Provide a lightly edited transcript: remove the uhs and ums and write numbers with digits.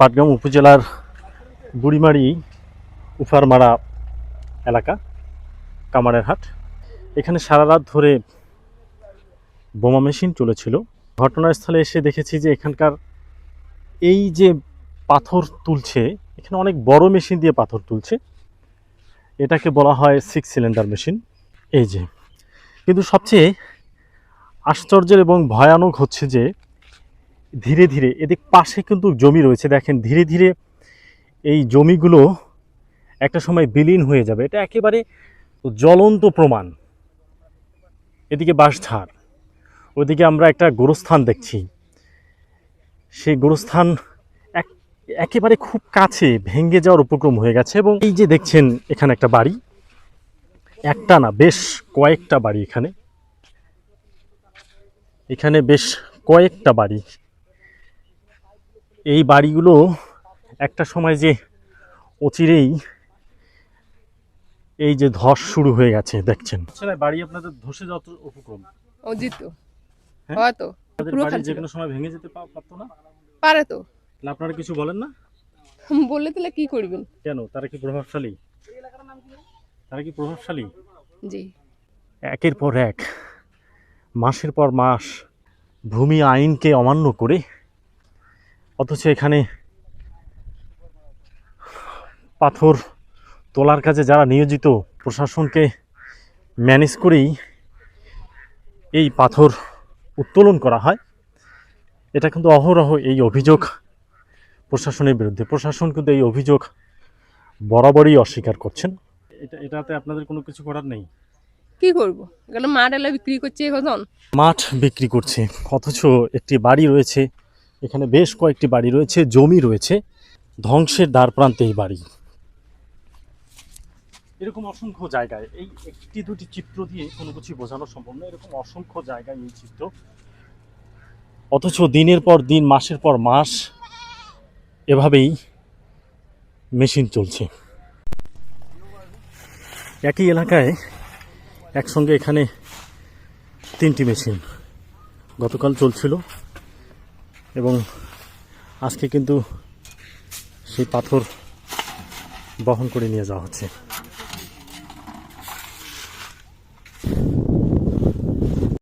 পাটগ্রাম উপজেলার বুড়িমারি উফারমারা এলাকা, কামারের হাট। এখানে সারা রাত ধরে বোমা মেশিন চলেছিল। ঘটনাস্থলে এসে দেখেছি যে এখানকার এই যে পাথর তুলছে, এখানে অনেক বড় মেশিন দিয়ে পাথর তুলছে। এটাকে বলা হয় 6 সিলিন্ডার মেশিন। এই যে, কিন্তু সবচেয়ে আশ্চর্যের এবং ভয়ানক হচ্ছে যে ধীরে ধীরে এদিক পাশে কিন্তু জমি রয়েছে, দেখেন ধীরে ধীরে এই জমিগুলো একটা সময় বিলীন হয়ে যাবে। এটা একেবারে জ্বলন্ত প্রমাণ। এদিকে বাঁশঝাড়, ওইদিকে আমরা একটা গোরস্থান দেখছি। সেই গোরস্থান একেবারে খুব কাছে ভেঙে যাওয়ার উপক্রম হয়ে গেছে। এবং এই যে দেখছেন এখানে একটা বাড়ি, একটা না বেশ কয়েকটা বাড়ি, এখানে বেশ কয়েকটা বাড়ি। এই বাড়িগুলো একটা সময় যে অচিরেই এই যে ধস শুরু হয়ে গেছে দেখছেন। বাড়ি আপনাদের ধসে যাওয়ার উপক্রম। হয়তো বাড়ি যে কোনো সময় ভেঙে যেতে পারতো না? পারে তো। আপনারা কিছু বলেন না? বললে তাহলে কি করবেন? কেন, তারা কি প্রভাবশালী? জি। একের পর এক, মাসের পর মাস ভূমি আইনকে অমান্য করে, অথচ এখানে পাথর তোলার কাজে যারা নিয়োজিত, প্রশাসনকে ম্যানেজ করেই এই পাথর উত্তোলন করা হয়। এটা কিন্তু অহরহ এই অভিযোগ প্রশাসনের বিরুদ্ধে। প্রশাসন কিন্তু এই অভিযোগ বরাবরই অস্বীকার করছেন। এটাতে আপনাদের কোনো কিছু করার নেই? কি করব, এখানে মাঠ এলা বিক্রি করছে এখন। মাঠ বিক্রি করছে, অথচ একটি বাড়ি রয়েছে, এখানে বেশ কয়েকটি বাড়ি রয়েছে, জমি রয়েছে, ধ্বংসের দ্বার প্রান্তে এই বাড়ি। এরকম অসংখ্য জায়গায়, এই একটি দুটি চিত্র দিয়ে কোনো কিছু বোঝানো সম্ভব না। এরকম অসংখ্য জায়গায় এই চিত্র, অথচ দিনের পর দিন, মাসের পর মাস এভাবেই মেশিন চলছে। একই এলাকায় একসঙ্গে এখানে 3টি মেশিন গতকাল চলছিল এবং আজকে কিন্তু সেই পাথর বহন করে নিয়ে যাওয়া হচ্ছে।